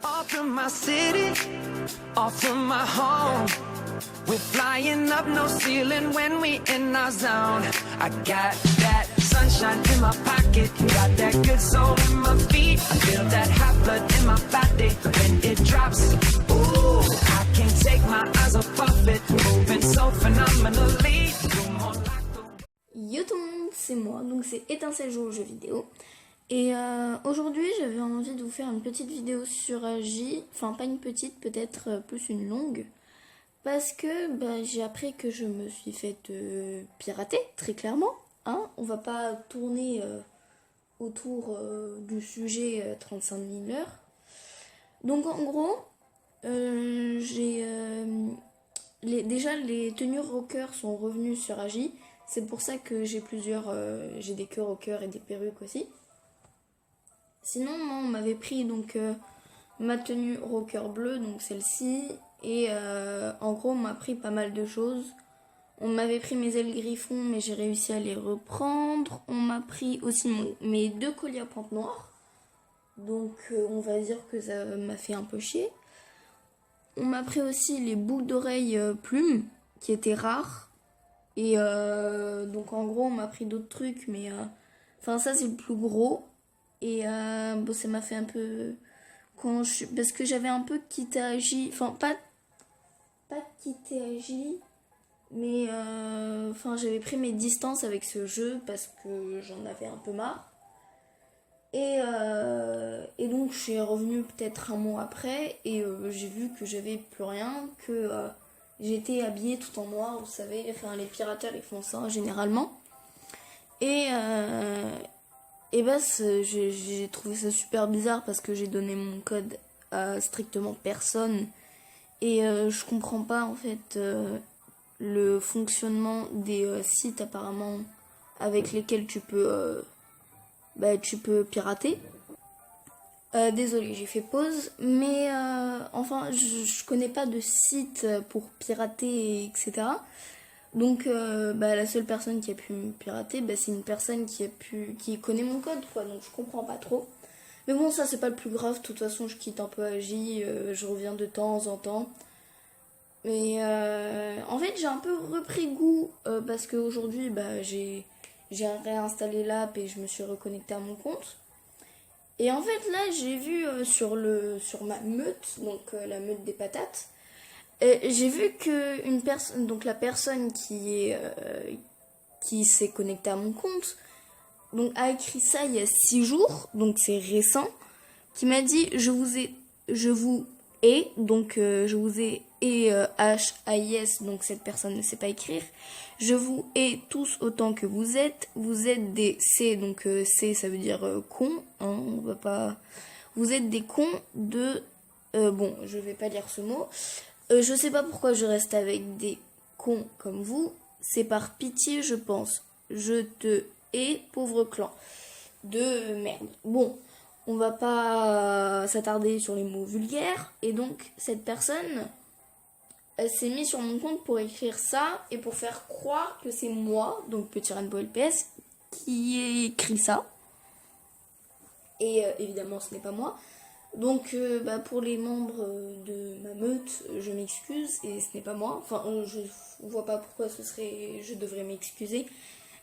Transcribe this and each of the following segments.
Off from my city, off from my home. We're flying up, no ceiling when we in our zone. I got that sunshine in my pocket, got that good soul in my feet. I feel that hot blood in my body when it drops. Ooh, I can't take my eyes off of it, moving so phenomenally. Yo tout le monde, c'est moi, donc c'est Étincelle joue aux jeux vidéo. Et aujourd'hui j'avais envie de vous faire une petite vidéo sur J, enfin pas une petite, peut-être plus une longue. Parce que j'ai appris que je me suis faite pirater, très clairement. Hein, on va pas tourner autour du sujet 35 000 heures. Donc en gros, déjà les tenues rocker sont revenues sur Agi. C'est pour ça que j'ai j'ai des queues rocker et des perruques aussi. Sinon, moi, on m'avait pris donc ma tenue rocker bleue, donc celle-ci. Et en gros, on m'a pris pas mal de choses. On m'avait pris mes ailes griffons, mais j'ai réussi à les reprendre. On m'a pris aussi mes 2 colliers à pointe noire. Donc, on va dire que ça m'a fait un peu chier. On m'a pris aussi les boucles d'oreilles plumes, qui étaient rares. Et donc, en gros, on m'a pris d'autres trucs, mais... Enfin, ça, c'est le plus gros. Et bon, ça m'a fait un peu... Parce que j'avais un peu quitté Agi. Enfin, pas quitté Agi, mais enfin j'avais pris mes distances avec ce jeu parce que j'en avais un peu marre. Et donc je suis revenue peut-être un mois après et j'ai vu que j'avais plus rien, que j'étais habillée tout en noir, vous savez, enfin les pirateurs ils font ça généralement. Et j'ai trouvé ça super bizarre parce que j'ai donné mon code à strictement personne. Et je comprends pas en fait le fonctionnement des sites apparemment avec lesquels tu peux pirater. Désolée, j'ai fait pause, mais enfin je connais pas de site pour pirater, etc. Donc la seule personne qui a pu me pirater, c'est une personne qui connaît mon code, quoi, donc je comprends pas trop. Mais bon, ça c'est pas le plus grave, de toute façon je quitte un peu Agi, je reviens de temps en temps. Mais en fait j'ai un peu repris goût parce qu'aujourd'hui j'ai réinstallé l'app et je me suis reconnectée à mon compte. Et en fait là j'ai vu sur ma meute, donc la meute des patates, j'ai vu que la personne qui s'est connectée à mon compte, donc a écrit ça il y a 6 jours, donc c'est récent, qui m'a dit je vous ai H-A-I-S, donc cette personne ne sait pas écrire. Je vous hais tous autant que vous êtes des C, donc C ça veut dire con, hein, on va pas... Vous êtes des cons de... bon, je vais pas lire ce mot. Je sais pas pourquoi je reste avec des cons comme vous, c'est par pitié je pense. Je te hais, pauvre clan de merde. Bon, on va pas s'attarder sur les mots vulgaires. Et donc, cette personne, elle s'est mise sur mon compte pour écrire ça et pour faire croire que c'est moi, donc Petit Rainbow LPS, qui ai écrit ça. Et évidemment, ce n'est pas moi. Donc, pour les membres de ma meute, je m'excuse et ce n'est pas moi. Enfin, je vois pas pourquoi je devrais m'excuser.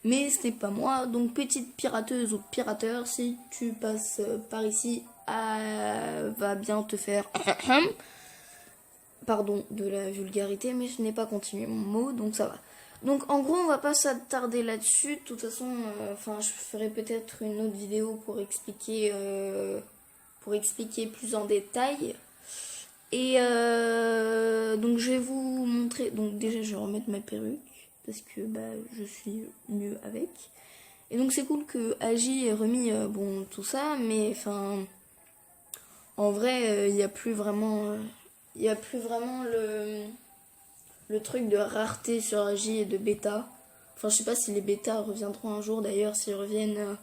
Mais ce n'est pas moi, donc petite pirateuse ou pirateur, si tu passes par ici, va bien te faire... Pardon de la vulgarité, mais je n'ai pas continué mon mot, donc ça va. Donc en gros, on va pas s'attarder là-dessus. De toute façon, je ferai peut-être une autre vidéo pour expliquer plus en détail. Et donc je vais vous montrer... Donc déjà, je vais remettre ma perruque parce que je suis mieux avec. Et donc c'est cool que Agi ait remis tout ça, mais enfin en vrai il n'y a plus vraiment le truc de rareté sur Agi et de bêta. Enfin je sais pas si les bêtas reviendront un jour, d'ailleurs s'ils reviennent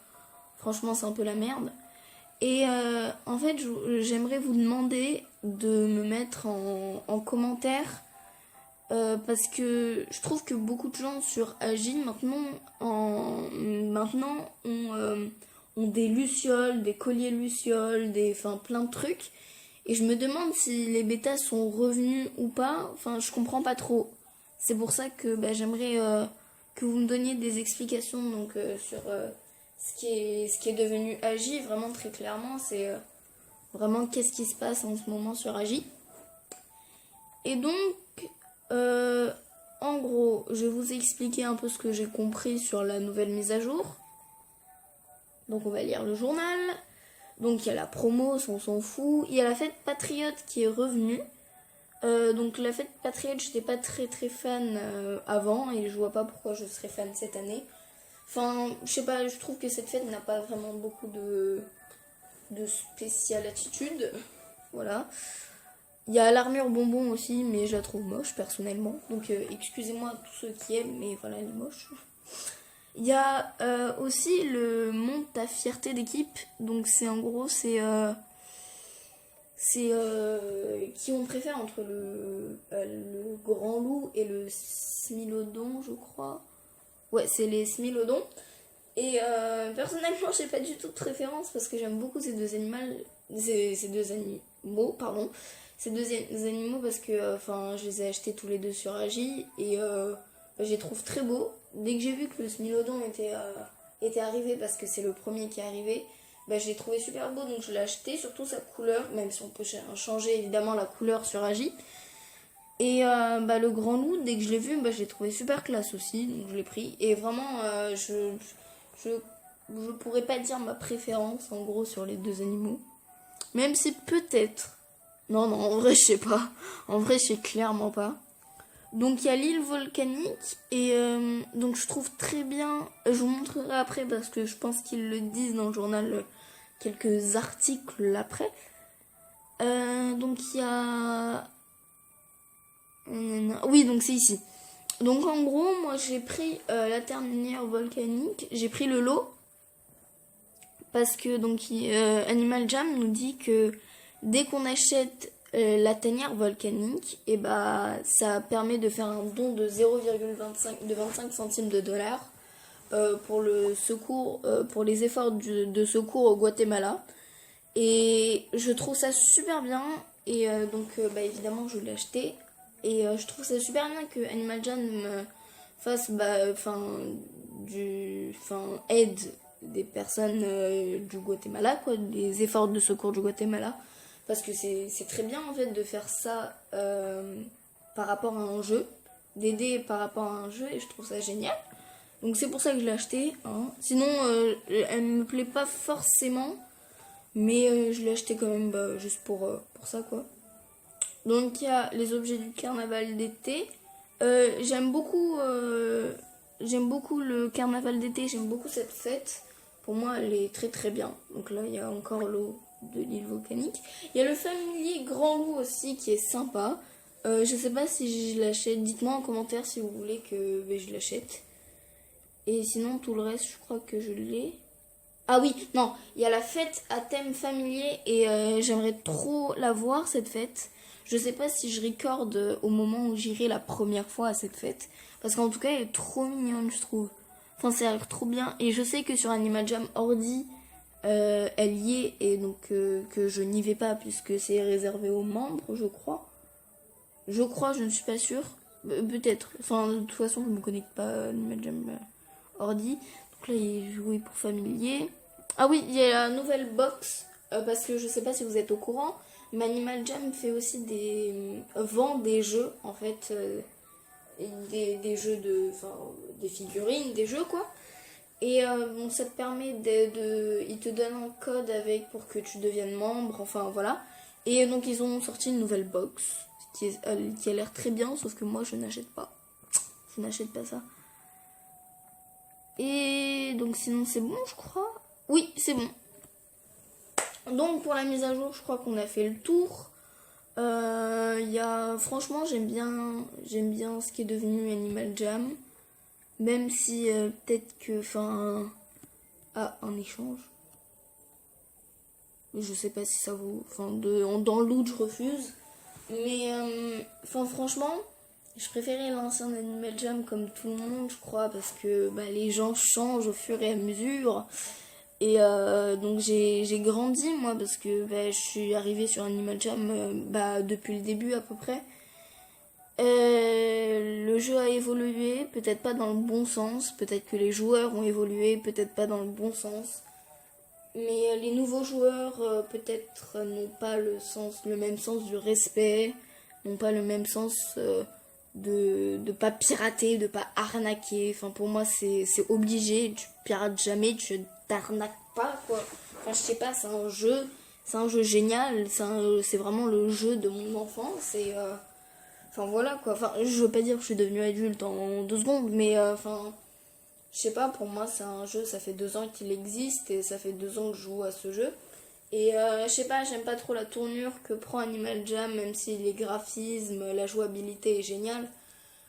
franchement c'est un peu la merde. Et en fait j'aimerais vous demander de me mettre en commentaire parce que je trouve que beaucoup de gens sur Agi maintenant ont des lucioles, des colliers lucioles, plein de trucs. Et je me demande si les bêtas sont revenus ou pas. Enfin, je comprends pas trop. C'est pour ça que j'aimerais que vous me donniez des explications donc, sur ce qui est devenu Agi. Vraiment, très clairement, c'est vraiment qu'est-ce qui se passe en ce moment sur Agi. Et donc, en gros, je vais vous expliquer un peu ce que j'ai compris sur la nouvelle mise à jour. Donc, on va lire le journal. Donc il y a la promo, ça, on s'en fout. Il y a la fête patriote qui est revenue. Donc la fête patriote, j'étais pas très très fan avant et je vois pas pourquoi je serais fan cette année. Enfin, je sais pas, je trouve que cette fête n'a pas vraiment beaucoup de spéciale attitude. Voilà. Il y a l'armure bonbon aussi, mais je la trouve moche personnellement. Donc excusez-moi à tous ceux qui aiment, mais voilà, elle est moche. Il y a aussi le monte ta fierté d'équipe. Donc c'est en gros, c'est qui on préfère entre le grand loup et le smilodon, je crois. Ouais, c'est les smilodons. Et personnellement, j'ai pas du tout de préférence parce que j'aime beaucoup ces deux animaux. Ces deux animaux, pardon. Ces deux animaux parce que je les ai achetés tous les deux sur Agi et je les trouve très beaux. Dès que j'ai vu que le smilodon était arrivé, parce que c'est le premier qui est arrivé, je l'ai trouvé super beau, donc je l'ai acheté, surtout sa couleur, même si on peut changer évidemment la couleur sur Agi. Et le grand loup, dès que je l'ai vu, je l'ai trouvé super classe aussi, donc je l'ai pris. Et vraiment, je pourrais pas dire ma préférence en gros sur les deux animaux. Même si peut-être... Non, en vrai, je sais pas. En vrai, je sais clairement pas. Donc, il y a l'île volcanique. Et donc, je trouve très bien... Je vous montrerai après parce que je pense qu'ils le disent dans le journal quelques articles après. Donc, il y a... Oui, donc c'est ici. Donc, en gros, moi, j'ai pris la terminière volcanique. J'ai pris le lot. Parce que, donc, Animal Jam nous dit que dès qu'on achète la tanière volcanique, et ça permet de faire un don de 25 centimes de dollars pour le secours, pour les efforts de secours au Guatemala. Et je trouve ça super bien. Et donc, évidemment, je l'ai acheté. Et je trouve ça super bien que Animal Jam fasse, aide des personnes du Guatemala, quoi, des efforts de secours du Guatemala. Parce que c'est très bien en fait de faire ça par rapport à un jeu, d'aider par rapport à un jeu, et je trouve ça génial. Donc c'est pour ça que je l'ai acheté. Hein. Sinon, elle me plaît pas forcément, mais je l'ai acheté quand même juste pour ça quoi. Donc il y a les objets du carnaval d'été. J'aime beaucoup le carnaval d'été, j'aime beaucoup cette fête. Pour moi, elle est très très bien. Donc là, il y a encore l'eau de l'île volcanique. Il y a le familier Grand Loup aussi qui est sympa. Je sais pas si je l'achète. Dites-moi en commentaire si vous voulez que je l'achète. Et sinon, tout le reste, je crois que je l'ai. Ah oui, non, il y a la fête à thème familier et j'aimerais trop la voir cette fête. Je sais pas si je recorde au moment où j'irai la première fois à cette fête. Parce qu'en tout cas, elle est trop mignonne, je trouve. Enfin, ça a l'air trop bien. Et je sais que sur Animal Jam Ordi, elle y est. Et donc que je n'y vais pas puisque c'est réservé aux membres, je crois. Je ne suis pas sûre. Peut-être. Enfin, de toute façon, je ne me connecte pas à Animal Jam Ordi. Donc là, il est joué pour familier. Ah oui, il y a la nouvelle box. Parce que je sais pas si vous êtes au courant. Mais Animal Jam fait aussi vend des jeux, en fait. Des jeux des figurines, des jeux quoi. Et ça te permet il te donne un code pour que tu deviennes membre, enfin voilà. Et donc ils ont sorti une nouvelle box qui a l'air très bien, sauf que moi je n'achète pas. Je n'achète pas ça. Et donc sinon c'est bon je crois. Oui c'est bon. Donc pour la mise à jour je crois qu'on a fait le tour. Franchement j'aime bien ce qui est devenu Animal Jam, même si peut-être que un échange, je sais pas si ça vaut, dans le loot je refuse, mais franchement je préférais l'ancien Animal Jam comme tout le monde je crois, parce que les gens changent au fur et à mesure. Et donc j'ai grandi moi parce que bah, je suis arrivée sur Animal Jam depuis le début à peu près. Le jeu a évolué, peut-être pas dans le bon sens, peut-être que les joueurs ont évolué, peut-être pas dans le bon sens. Mais les nouveaux joueurs peut-être n'ont pas le même sens du respect, n'ont pas le même sens de pas pirater, de pas arnaquer. Enfin pour moi c'est obligé, tu pirates jamais, tu t'arnaques pas quoi. Enfin je sais pas, c'est un jeu génial, c'est vraiment le jeu de mon enfance et enfin voilà quoi. Enfin je veux pas dire que je suis devenue adulte en 2 secondes, mais enfin je sais pas, pour moi c'est un jeu, ça fait 2 ans qu'il existe et ça fait 2 ans que je joue à ce jeu. Et je sais pas, j'aime pas trop la tournure que prend Animal Jam, même si les graphismes, la jouabilité est géniale.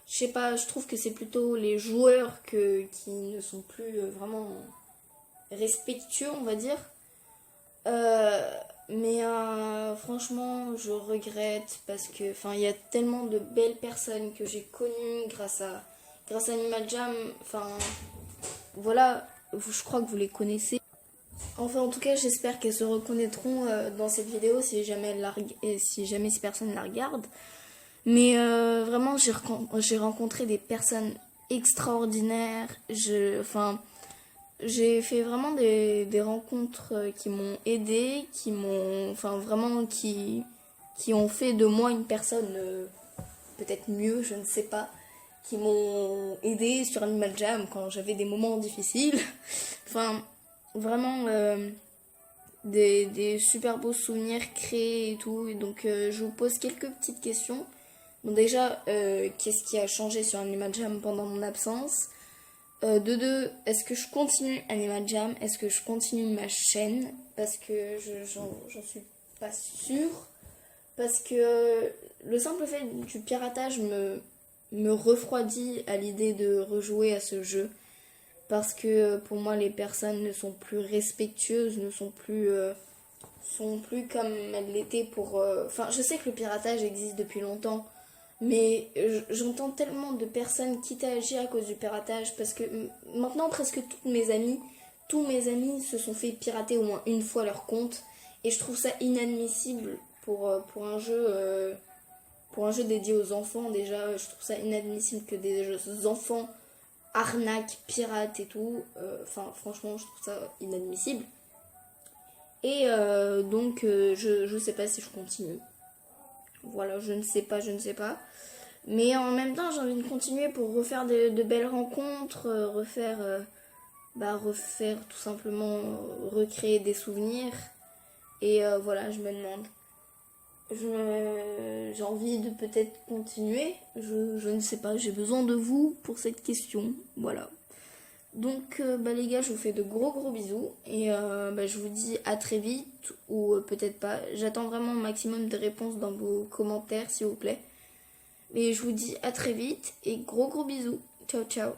Je sais pas, je trouve que c'est plutôt les joueurs qui ne sont plus vraiment respectueux, on va dire. Mais franchement, je regrette parce que il y a tellement de belles personnes que j'ai connues grâce à Animal Jam. Enfin, voilà, je crois que vous les connaissez. Enfin, en tout cas, j'espère qu'elles se reconnaîtront dans cette vidéo si jamais, si jamais ces personnes la regardent. Mais vraiment, j'ai rencontré des personnes extraordinaires. J'ai fait vraiment des rencontres qui m'ont aidée, qui ont fait de moi une personne peut-être mieux, je ne sais pas, qui m'ont aidée sur Animal Jam quand j'avais des moments difficiles. Enfin, vraiment des super beaux souvenirs créés et tout. Et donc, je vous pose quelques petites questions. Bon, déjà, qu'est-ce qui a changé sur Animal Jam pendant mon absence? De deux, est-ce que je continue Animal Jam? Est-ce que je continue ma chaîne? Parce que j'en suis pas sûre. Parce que le simple fait du piratage me refroidit à l'idée de rejouer à ce jeu. Parce que pour moi, les personnes ne sont plus respectueuses, ne sont plus comme elles l'étaient pour... Enfin, je sais que le piratage existe depuis longtemps. Mais j'entends tellement de personnes quitter à agir à cause du piratage parce que maintenant presque tous mes amis se sont fait pirater au moins une fois leur compte et je trouve ça inadmissible pour un jeu dédié aux enfants. Déjà je trouve ça inadmissible que des enfants arnaquent, piratent et tout. Enfin franchement je trouve ça inadmissible et donc je sais pas si je continue. Voilà, je ne sais pas. Mais en même temps, j'ai envie de continuer pour refaire de belles rencontres, refaire tout simplement, recréer des souvenirs. Et voilà, je me demande. J'ai envie de peut-être continuer. Je ne sais pas, j'ai besoin de vous pour cette question. Voilà. Donc les gars, je vous fais de gros bisous et je vous dis à très vite ou peut-être pas. J'attends vraiment un maximum de réponses dans vos commentaires s'il vous plaît. Et je vous dis à très vite et gros bisous. Ciao ciao.